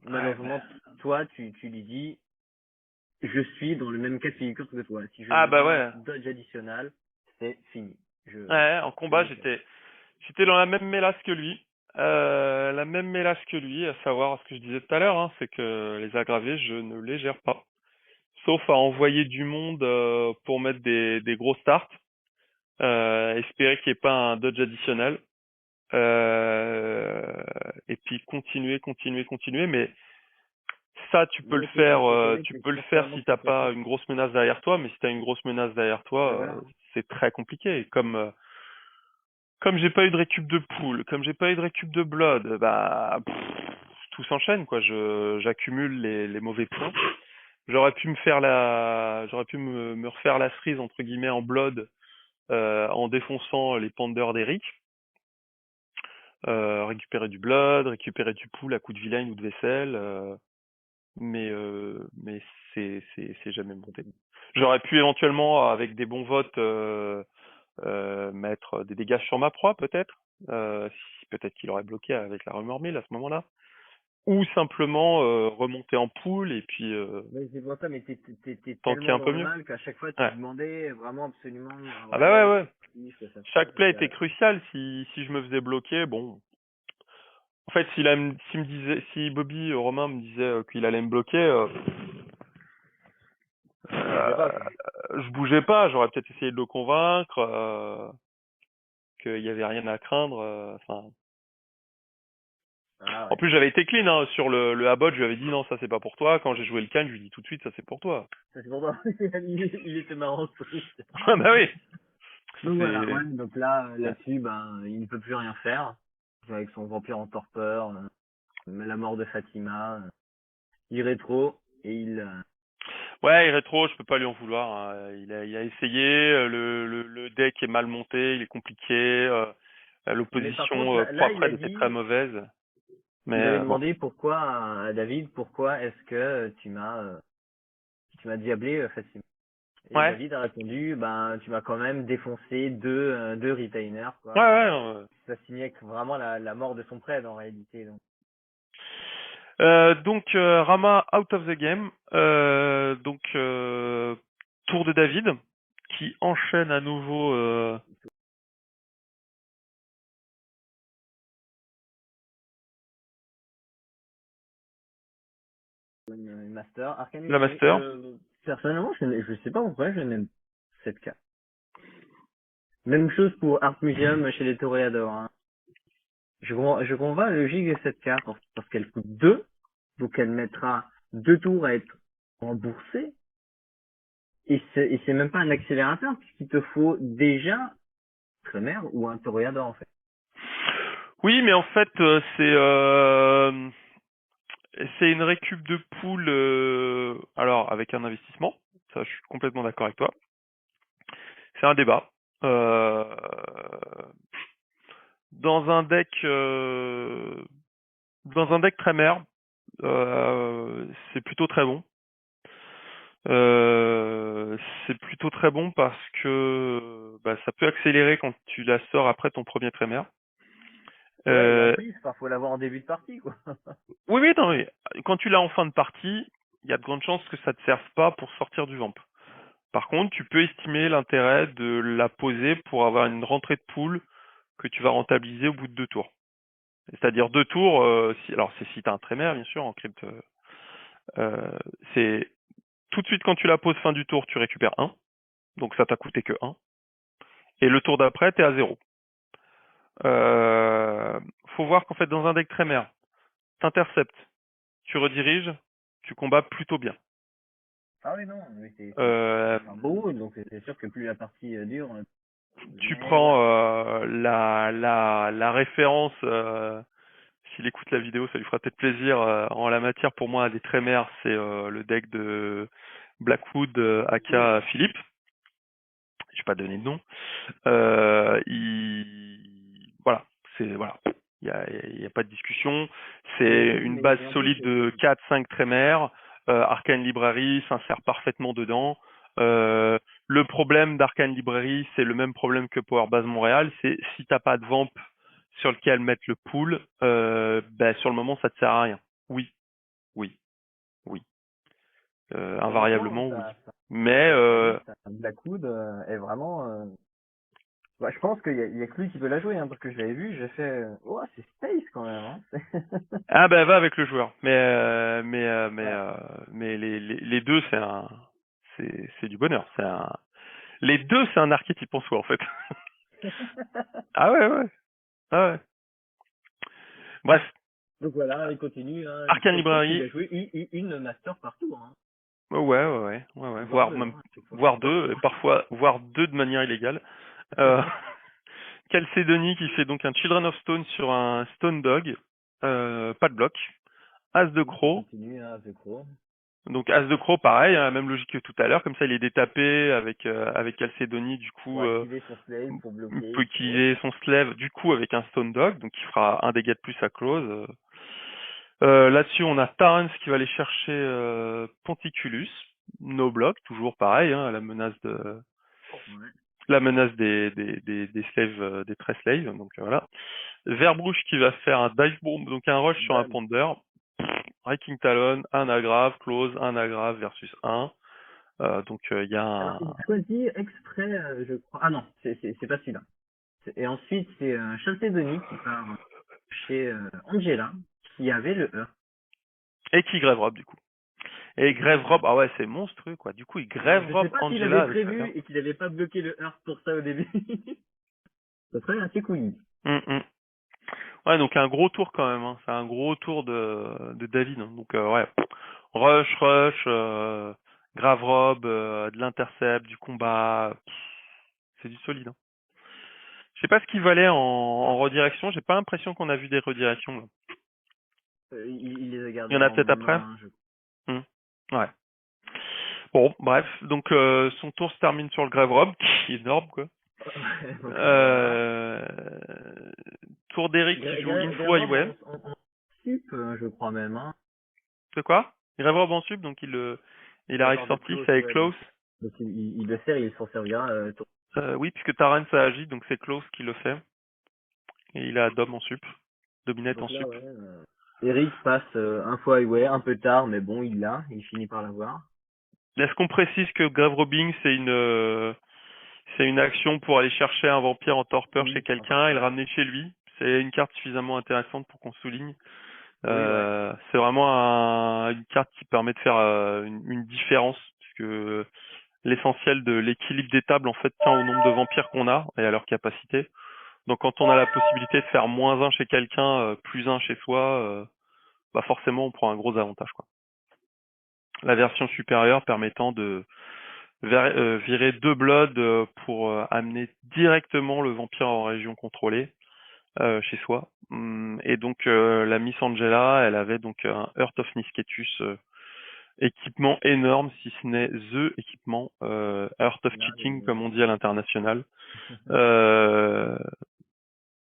Malheureusement, toi, tu lui dis, je suis dans le même cas de figure que toi. Si je Ah bah balance ouais. dodge additionnel, c'est fini. Ouais, en combat j'étais dans la même mélasse que lui. À savoir ce que je disais tout à l'heure, hein, c'est que les aggravés, je ne les gère pas. Sauf à envoyer du monde pour mettre des gros starts, espérer qu'il n'y ait pas un dodge additionnel, et puis continuer, mais ça tu peux le faire, si t'as pas une grosse menace derrière toi, mais si t'as une grosse menace derrière toi, c'est très compliqué. Et comme j'ai pas eu de récup de pool, comme j'ai pas eu de récup de blood, bah tout s'enchaîne quoi. J'accumule les mauvais points. J'aurais pu me refaire la cerise entre guillemets en blood en défonçant les panders d'Eric. Récupérer du blood, récupérer du pool à coup de vilaine ou de vaisselle, mais c'est jamais monté. J'aurais pu éventuellement avec des bons votes mettre des dégâts sur ma proie peut-être, peut-être qu'il aurait bloqué avec la rumeur mill à ce moment-là, ou simplement remonter en pool et puis Mais c'est pour ça, mais t'es tanker tellement un dans peu le mieux. mal qu'à chaque fois tu Ouais. demandais vraiment absolument. Ah bah ouais. Je fais ça. Chaque play était crucial. Si je me faisais bloquer, bon, fait, s'il me disait, si Bobby Romain me disait qu'il allait me bloquer, Je sais pas, quoi. je bougeais pas. J'aurais peut-être essayé de le convaincre qu'il y avait rien à craindre. Enfin, Ah en ouais. plus, j'avais été clean hein, sur le Abbot. Je lui avais dit non, ça c'est pas pour toi. Quand j'ai joué le Khan, je lui ai dit tout de suite, ça c'est pour toi. Ça, c'est pour toi. Il était marrant, ce truc. Ah bah oui. Donc voilà, C'est ouais, donc là, là-dessus, ben, il ne peut plus rien faire. Avec son vampire en torpeur, la mort de Fatima, il rétro, et ouais, il est rétro, je peux pas lui en vouloir. Hein. Il a essayé. Le deck est mal monté, il est compliqué. mais par contre, L'opposition pro là, il après a était très dit, mauvaise. il Mais avait bon. demandé pourquoi, à David, pourquoi est-ce que tu m'as diablé, Fatima. Et Ouais. David a répondu, ben, tu m'as quand même défoncé deux retainers, Ouais, quoi. ouais. Ça signait que vraiment la mort de son prêtre, en réalité, donc. Donc Rama out of the game. Donc tour de David qui enchaîne à nouveau Une master. Arcane la Librairie. master. Personnellement, je sais pas pourquoi je n'aime cette carte. Même chose pour Art Museum chez les Toréadors. Hein. Je comprends la logique de cette carte parce qu'elle coûte 2, donc elle mettra 2 tours à être remboursée. Et c'est même pas un accélérateur puisqu'il te faut déjà Tremere ou un Toréador en fait. Oui, mais en fait c'est une récup de pool alors avec un investissement. Ça, je suis complètement d'accord avec toi. C'est un débat. Euh, dans un deck très merde, c'est plutôt très bon. C'est plutôt très bon parce que bah, ça peut accélérer quand tu la sors après ton premier trémère. Ouais, et en Euh, plus, faut l'avoir en début de partie quoi. oui, oui, non, mais quand tu l'as en fin de partie, il y a de grandes chances que ça te serve pas pour sortir du vamp. Par contre, tu peux estimer l'intérêt de la poser pour avoir une rentrée de pool que tu vas rentabiliser au bout de 2 tours. C'est-à-dire 2 tours, alors c'est si tu as un trémère, bien sûr, en crypte. C'est tout de suite quand tu la poses fin du tour, tu récupères 1. Donc ça t'a coûté que 1. Et le tour d'après, t'es à 0. Euh, faut voir qu'en fait, dans un deck trémère, t'interceptes, tu rediriges, tu combats plutôt bien. Ah oui, non, mais Euh, c'est un beau, donc c'est sûr que plus la partie dure. tu Mais ouais. prends la référence, s'il écoute la vidéo, ça lui fera peut-être plaisir. En la matière, pour moi, des trémères, c'est le deck de Blackwood, aka Philippe. Je vais pas donner de nom. Voilà, voilà. Il y a pas de discussion. C'est une base Mais en plus, solide de 4-5 trémères. Arcane Library s'insère parfaitement dedans. Le problème d'Arcane Library, c'est le même problème que Power Base Montréal. C'est si t'as pas de vamp sur lequel mettre le pool, ben, sur le moment, ça te sert à rien. Oui, oui, oui. honnêtement, Invariablement, oui. Mais Blackwood est vraiment. Bah, je pense qu'il y a que lui qui peut la jouer, hein, parce que je l'avais vu, j'ai fait. Oh, c'est Space quand même. Hein. ah ben va avec le joueur. Voilà. Mais les deux c'est du bonheur. Les deux c'est un archétype en soi en fait. Ah ouais ouais. Ah ouais. Bref, Donc voilà, il continue. Hein. Arcane Je pense qu'il Library. a joué une master partout, hein, Ouais ouais ouais ouais. voire deux, Même hein, à chaque fois. voire deux et parfois voire deux de manière illégale. Euh, Calcédonie qui fait donc un Children of Stone sur un Stone Dog. Pas de bloc. As de Il croc. continue, hein, c'est gros. Donc As de croc, pareil, hein, même logique que tout à l'heure, comme ça il est détapé avec Calcédonie, du Pour coup activer son slave, pour il bloquer, peut pour autre. utiliser son slave du coup avec un Stone Dog, donc il fera un dégât de plus à close. Là-dessus on a Tarrance qui va aller chercher Ponticulus, no block, toujours pareil, hein, Ouais. la menace des slaves, des très slaves, donc voilà. Verbrouche qui va faire un dive bomb, donc un rush sur un Bam. ponder. Raking Talon, un aggrave, close, un aggrave versus 1. Donc il y a Alors, un... il choisit exprès, je crois. Ah non, c'est pas celui-là. Et ensuite, c'est Chalcédonie qui part. chez Angela qui avait le heurt. Et qui grève Rob, du coup. Et grève Rob, ah ouais, c'est monstrueux, quoi. Du coup, il grève Je Rob sais pas s'il Angela avait avec le prévu heurt. et qu'il avait pas bloqué le heurt pour ça au début. Ça serait assez couillu. Ouais, donc un gros tour quand même, hein. C'est un gros tour de David, hein. Donc, ouais. Rush, grave Rob, de l'intercept, du combat. C'est du solide, hein. Je sais pas ce qu'il valait en redirection. J'ai pas l'impression qu'on a vu des redirections, là. Il les a Il y gardés en a en peut-être après? main, je Hmm. Ouais. Bon, bref. Donc, son tour se termine sur le grave Rob, qui est énorme, quoi. crois. Donc voilà. Euh... Tour d'Eric qui joue Info Highway. En sup, je crois même. Hein. C'est quoi? Grave Rob en sub, donc il arrive D'accord, de sorti, close, c'est avec ouais. Klaus. Donc il le sert, il s'en servira. Oui, puisque Taryn ça agit, donc c'est Klaus qui le fait. Et il a Dom en sup. Dominette en Donc là, sup. ouais. Eric passe un fois highway, un peu tard, mais bon, il finit par l'avoir. Est-ce qu'on précise que Grave Robbing, c'est une action pour aller chercher un vampire en torpeur chez Oui, en quelqu'un et le torpeur. ramener chez lui? C'est une carte suffisamment intéressante pour qu'on souligne. Oui, ouais. C'est vraiment une carte qui permet de faire une différence, puisque l'essentiel de l'équilibre des tables, en fait, tient au nombre de vampires qu'on a et à leur capacité. Donc quand on a la possibilité de faire -1 chez quelqu'un, +1 chez soi, bah forcément on prend un gros avantage, quoi. La version supérieure permettant de virer 2 Bloods pour amener directement le vampire en région contrôlée chez soi. Et donc la Miss Angela, elle avait donc un Heart of Nisketus, équipement énorme, si ce n'est THE équipement, Heart of Là, Cheating comme on dit à l'international. Euh,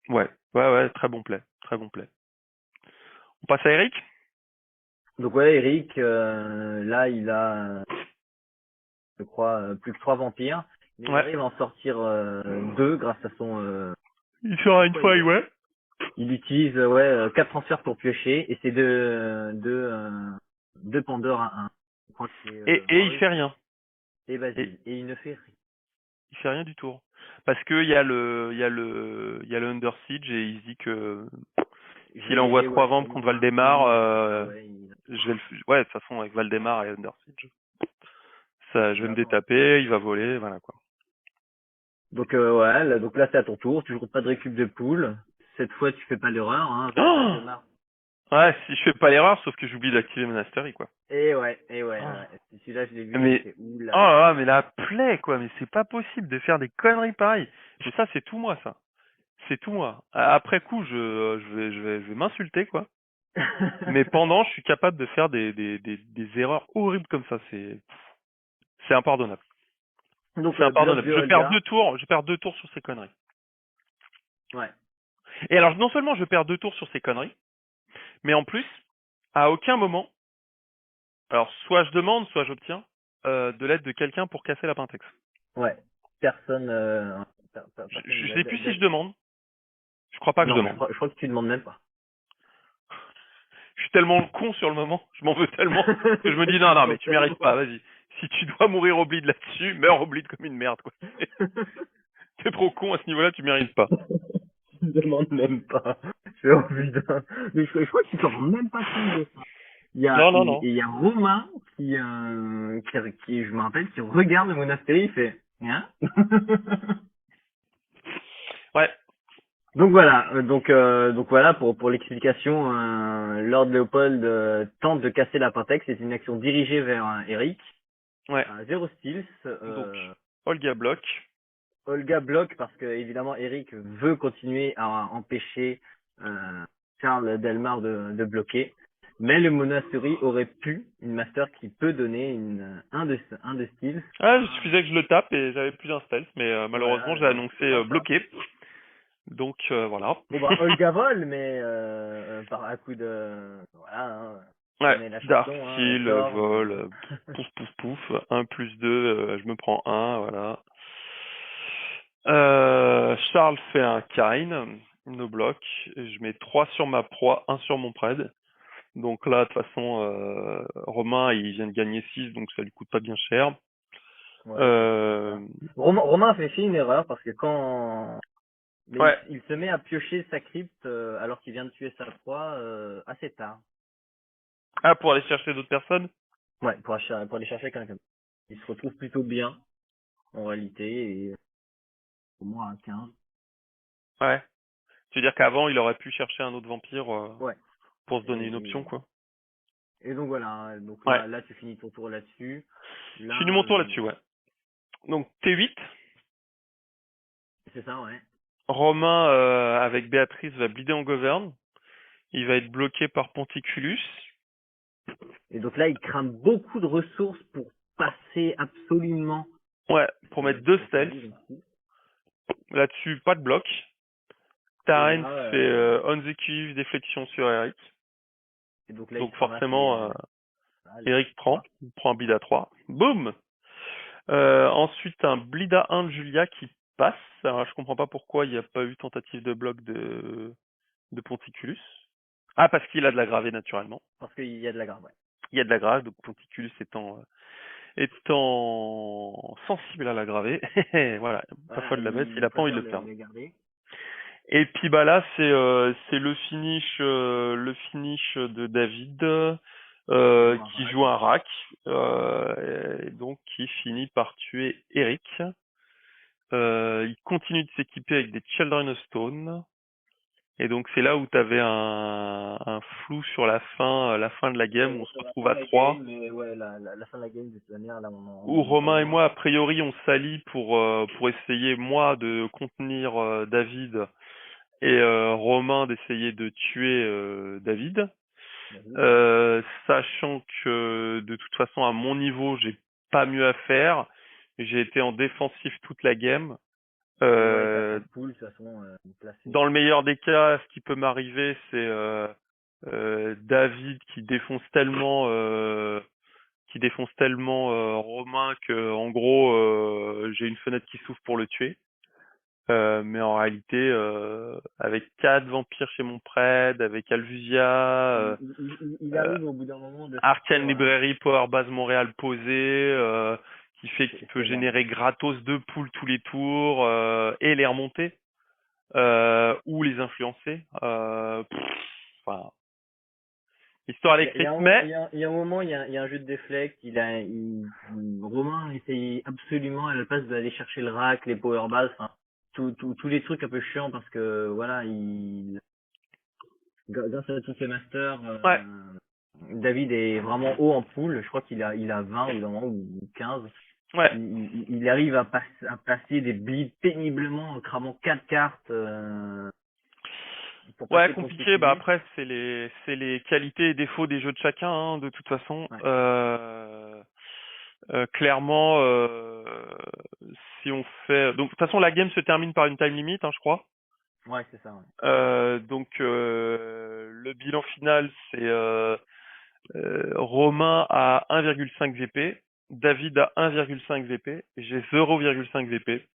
ouais, très bon play, très bon play. On passe à Eric? Donc ouais, Eric, là, il a, je crois, plus que 3 vampires. Mais il Ouais. arrive à en sortir 2 grâce à son Il fera une fois fois, highway. ouais. Il utilise 4 transferts pour piocher et c'est deux Pandore à 1. Je crois que c'est Et il Roy fait rien. et Et Basile. Et il ne fait rien. il fait rien du tout. Parce que il y a le Under Siege et il se dit que Je vais s'il y envoie aller, 3 ouais, vamps au contre moins. Valdemar, Oui, c'est ça, ouais. ouais, de toute façon, avec Valdemar et Under Siege, ça, je vais me D'accord. détaper, il va voler, voilà, quoi. Donc ouais, donc là c'est à ton tour. Toujours pas de récup de poule. Cette fois tu fais pas l'erreur, hein. Oh Valdemar. ouais, si je fais pas l'erreur, sauf que j'oublie d'activer Monastery, quoi. Ouais. Celui-là je l'ai vu, j'ai Mais, fait oh oula. là là, mais la plaie, quoi, mais c'est pas possible de faire des conneries pareilles. Mais ça, c'est tout moi, ça. C'est tout moi. Après coup, je vais m'insulter, quoi. Mais pendant, je suis capable de faire des erreurs horribles comme ça. C'est impardonnable. Donc C'est bloc impardonnable. de Olga. Je perds 2 tours sur ces conneries. Ouais. Et alors, non seulement je perds 2 tours sur ces conneries, mais en plus, à aucun moment, alors soit je demande, soit j'obtiens de l'aide de quelqu'un pour casser la Pintex. Ouais. Personne Je personne sais plus si je demande. Je crois pas que je non, demande. je crois que tu demandes même pas. Je suis tellement con sur le moment, je m'en veux tellement que je me dis non, non, mais tu mérites pas, vas-y. Si tu dois mourir au bleed là-dessus, meurs au bleed comme une merde, quoi. T'es trop con à ce niveau-là, tu mérites pas. Tu demandes même pas. Je fais oh putain. Mais je crois que tu t'en rends même pas compte de ça. Non, non, non. Il y a Romain je me rappelle, qui regarde le monastère, il fait, hein? Ouais, Donc voilà pour l'explication. Lord Leopold tente de casser la Pentex. C'est une action dirigée vers Eric. ouais. 0 steals. Donc, Olga bloque. Olga bloque parce que évidemment Eric veut continuer à empêcher Charles Delmar de bloquer. Mais le Monastery aurait pu, une master qui peut donner un de steals. Ah, il suffisait que je le tape et j'avais plus un stealth, mais malheureusement, Voilà, j'ai donc tu annoncé peux pas ça. bloqué. Donc, voilà. Bon bah Olga vole, mais par un coup de voilà, hein, tu Ouais, connais la chanson, hein, Darkseal, Thor. vol, pouf, pouf, pouf, 1+2, je me prends 1, voilà. Charles fait un Kine, no bloc, et je mets 3 sur ma proie, 1 sur mon pred. Donc là, de toute façon, Romain, il vient de gagner 6, donc ça lui coûte pas bien cher. Ouais, c'est ça. Euh, Romain a fait une erreur parce que quand Mais Ouais. il se met à piocher sa crypte alors qu'il vient de tuer sa proie assez tard. Ah, pour aller chercher d'autres personnes? Ouais, pour aller chercher quelqu'un. Il se retrouve plutôt bien, en réalité, et au moins à 15. Ouais. Tu veux dire qu'avant, il aurait pu chercher un autre vampire Ouais. pour se donner une Et, option, quoi. et donc voilà, hein. Donc Ouais. là, tu finis ton tour là-dessus. Je finis Là, mon tour là-dessus, ouais. Donc, T8. c'est ça, ouais. Romain, avec Béatrice, va blider en governe. Il va être bloqué par Ponticulus. Et donc là, il crame beaucoup de ressources pour passer absolument Ouais, pour mettre deux sur sa stealth. vie. Donc, Là-dessus, pas de bloc. et Tarens là, fait on the Kiev, déflexion sur Eric. il Donc ramasse forcément, les Eric trois. prend un bleed à 3. Boum. Ensuite, un bleed à 1 de Julia qui passe. Alors, je comprends pas pourquoi il n'y a pas eu tentative de bloc de Ponticulus. Ah, parce qu'il a de la gravée naturellement. Parce qu'il y a de la grave, ouais. Il y a de la grave, donc Ponticulus étant sensible à la gravée. Voilà, pas Voilà, folle la baisse, il il a pas envie de préfère le perdre. le garder. Et puis bah là c'est le finish de David qui joue un rack et donc qui finit par tuer Eric. Il continue de s'équiper avec des Children of Stone et donc c'est là où tu avais un flou sur la fin de la game où on se Sur la retrouve fin à de la 3 game, mais ouais, la fin de la game, de toute manière, là, où on en Romain et parlera. moi a priori on s'allie pour essayer moi de contenir David et Romain d'essayer de tuer David, David. sachant que de toute façon à mon niveau j'ai pas mieux à faire, j'ai été en défensif toute la game. Et ouais, t'as Euh, cette poule, de toute façon, placée. dans le meilleur des cas, ce qui peut m'arriver, c'est David qui défonce tellement Romain que en gros j'ai une fenêtre qui s'ouvre pour le tuer. Mais en réalité, avec 4 vampires chez mon prêtre, avec Alvusia, Il euh, arrive au bout d'un moment de Arcane sortir, Librairie Power Base Montréal posé, qui fait qu'il peut c'est là. générer gratos 2 poules tous les tours et les remonter ou les influencer. Enfin, histoire électrique. Mais Il y a un moment, il y a un jeu de déflect, Romain essaye absolument à la place d'aller chercher le rack, les power bass, enfin, tous les trucs un peu chiants parce que, voilà, grâce à tous ces masters, ouais, David est vraiment haut en pool. Je crois il a 20 ou 15. ouais. Il arrive à passer des bleeds péniblement en cramant 4 cartes, pour Ouais, passer compliqué. Bah Ponticulus. après, c'est les qualités et défauts des jeux de chacun, hein, de toute façon. Ouais. Clairement, si on fait, donc de toute façon, la game se termine par une time limit, hein, je crois. Ouais, c'est ça, ouais. Donc le bilan final, c'est Romain à 1,5 VP, David à 1,5 VP, j'ai 0,5 VP.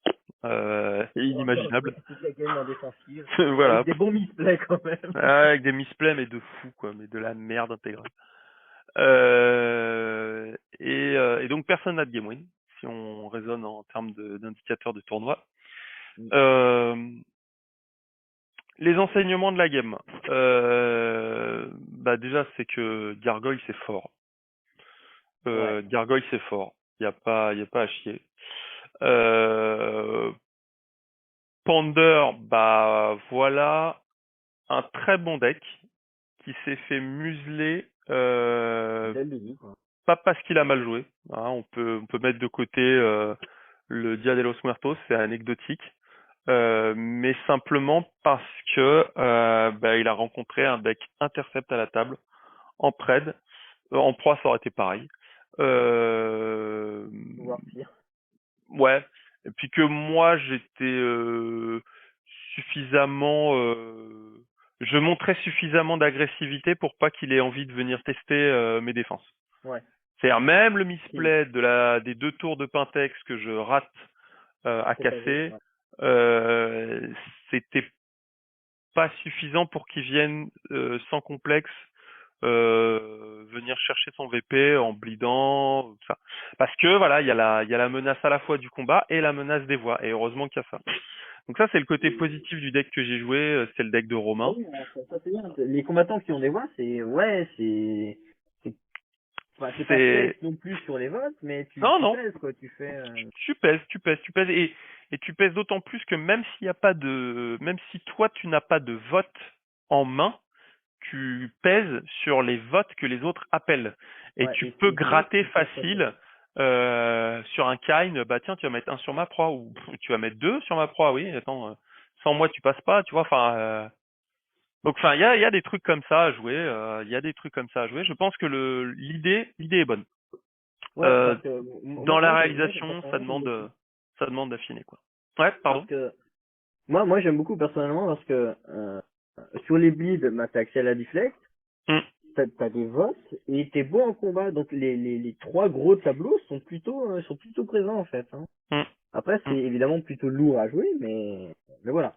Inimaginable. Toute la game en défensive. Avec Voilà. des bons misplays quand même. Avec des misplays, mais de fou, quoi, mais de la merde intégrale. Et donc personne n'a de game win, si on raisonne en termes d'indicateurs de tournoi. Euh, les enseignements de la game. Bah déjà, c'est que Gargoyle, c'est fort. Ouais. Gargoyle, c'est fort. Y a pas à chier. Ponder, bah voilà un très bon deck qui s'est fait museler Dès le début, quoi. pas parce qu'il a mal joué. Hein, on peut mettre de côté le Dia de los Muertos, c'est anecdotique, mais simplement parce que bah, il a rencontré un deck intercept à la table en pred. En proie, ça aurait été pareil. Euh, Voire pire. ouais. Et puis que moi, j'étais suffisamment, je montrais suffisamment d'agressivité pour pas qu'il ait envie de venir tester mes défenses. Ouais. C'est-à-dire même le Qui- misplay des 2 tours de Pintex que je rate à C'est pas juste, casser, ouais. c'était pas suffisant pour qu'il vienne sans complexe venir chercher son VP en bleedant, tout ça. Parce que voilà, il y a la menace à la fois du combat et la menace des voix. Et heureusement qu'il y a ça. Donc ça, c'est le côté positif du deck que j'ai joué, c'est le deck de Ah Romain. oui, ça, c'est bien. Les combattants qui ont des voix, ouais, c'est, enfin, c'est pas safe C'est... non plus sur les votes, mais Non, tu non, pèses, quoi, tu fais, tu pèses, et tu pèses d'autant plus que même s'il y a pas de, même si toi tu n'as pas de vote en main, tu pèses sur les votes que les autres appellent. Et ouais, tu et peux sinon, gratter tu pèses pas sur facile sur un Kain, bah tiens, tu vas mettre un sur ma proie, ou tu vas mettre deux sur ma proie, oui, attends, sans moi tu passes pas, tu vois, enfin... donc enfin, il y a des trucs comme ça à jouer, il y a des trucs comme ça à jouer. Je pense que l'idée est bonne. ouais, Euh, parce que, moi, dans c'est la vrai que, réalisation, personnellement, j'aime beaucoup. ça demande d'affiner, quoi. Ouais, Parce pardon. que, moi, j'aime beaucoup, personnellement, parce que, sur les bleeds, bah, t'as accès à la deflect, Hmm, t'as des votes et t'es bon en combat. Donc les trois gros tableaux sont plutôt présents en fait. Hein. hmm, Après hmm. c'est évidemment plutôt lourd à jouer, mais voilà.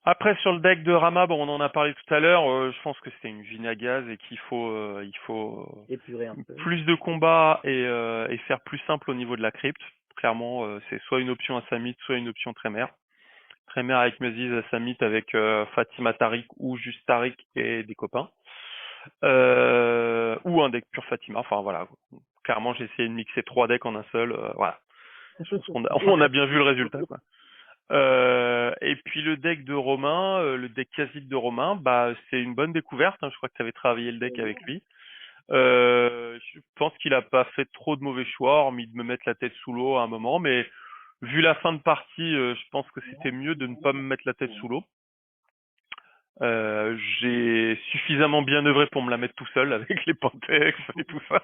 Après, sur le deck de Rama, bon, on en a parlé tout à l'heure, je pense que c'était une usine à gaz et qu'il faut, il faut Épurer un peu. plus de combats et faire plus simple au niveau de la crypte. Clairement, c'est soit une option à Samit, soit une option Tremere. Tremere avec Mezis, à Samit avec Fatima Tariq ou juste Tariq et des copains. Ou un deck pur Fatima, enfin voilà. Clairement, j'ai essayé de mixer trois decks en un seul, voilà. Je pense qu'on a, on a bien vu le résultat, quoi. Et puis le deck de Romain, le deck Kha'Zix de Romain, bah c'est une bonne découverte. Hein. Je crois que tu avais travaillé le deck avec lui. Je pense qu'il a pas fait trop de mauvais choix, hormis de me mettre la tête sous l'eau à un moment. Mais vu la fin de partie, je pense que c'était mieux de ne pas me mettre la tête sous l'eau. J'ai suffisamment bien œuvré pour me la mettre tout seul avec les Pantex et tout ça.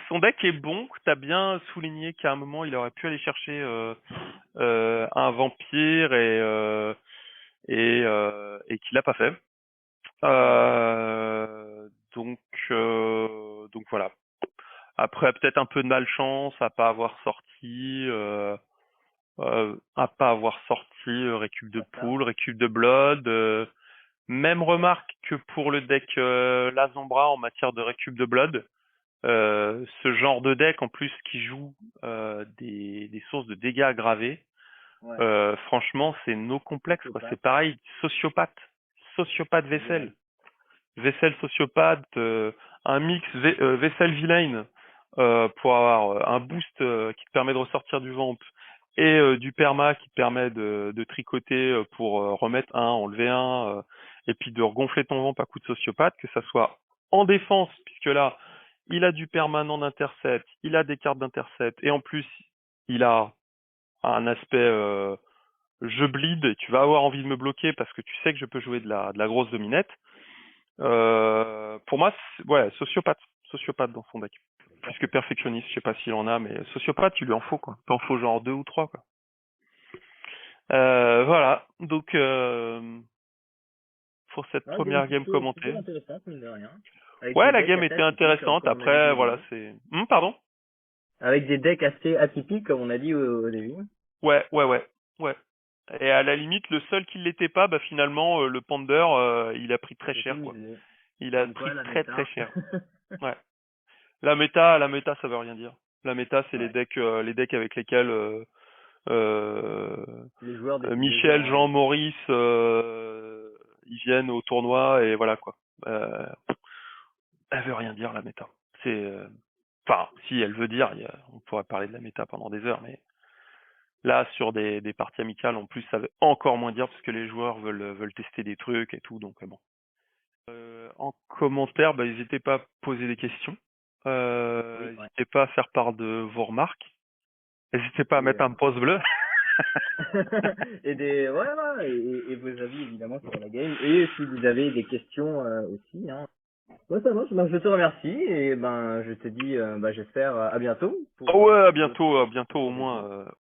Son deck est bon. T'as bien souligné qu'à un moment il aurait pu aller chercher un vampire et qu'il l'a pas fait. Donc donc voilà. Après peut-être un peu de malchance à pas avoir sorti récup de pool, récup de blood. Même remarque que pour le deck Lasombra en matière de récup de blood. Ce genre de deck en plus qui joue des sources de dégâts aggravés. Ouais. Franchement, c'est no complexe, quoi. Sociopathe. C'est pareil, sociopathe Vilaine. vaisselle, vaisselle sociopathe, un mix vaisselle vilaine pour avoir un boost qui te permet de ressortir du vamp et du perma qui te permet de tricoter pour remettre un, enlever un, et puis de regonfler ton vamp à coup de sociopathe, que ça soit en défense, puisque là, il a du permanent d'intercept, il a des cartes d'intercept, et en plus, il a un aspect je bleed, et tu vas avoir envie de me bloquer parce que tu sais que je peux jouer de la grosse dominette. Pour moi, ouais, sociopathe dans son deck. Plus que perfectionniste, je sais pas s'il en a, mais sociopathe, il lui en faut, quoi. T'en faut genre deux ou trois, quoi. Voilà. Donc, pour cette Ouais, game première game plutôt commentée. intéressante, mine de rien. Avec Ouais, des la decks game assez était atypiques, intéressante. comme on a dit Après, au voilà, début. c'est... Pardon? Avec des decks assez atypiques, comme on a dit au début. Ouais. Et à la limite, le seul qui l'était pas, bah finalement, le Panda, il a pris très J'ai tout cher, quoi. misé. Il a Comme quoi, pris la très méta. cher. Ouais. La méta, ça veut rien dire. La méta, c'est Ouais. les decks avec lesquels euh, Les joueurs décident de jouer Michel, en. Jean, Maurice, ils viennent au tournoi et voilà quoi. Elle veut rien dire la méta. C'est, enfin, si elle veut dire, on pourrait parler de la méta pendant des heures, mais là sur des parties amicales en plus, ça veut encore moins dire parce que les joueurs veulent tester des trucs et tout, donc bon. En commentaire, bah, n'hésitez pas à poser des questions. Oui, ouais. N'hésitez pas à faire part de vos remarques. N'hésitez pas à Et, mettre un pouce bleu. et des voilà et vos avis évidemment sur la game et si vous avez des questions aussi hein. Ouais, ça marche. Ben, je te remercie et ben je te dis j'espère à bientôt Oh ouais, pour d'autres à bientôt pour au d'autres moins, épisodes.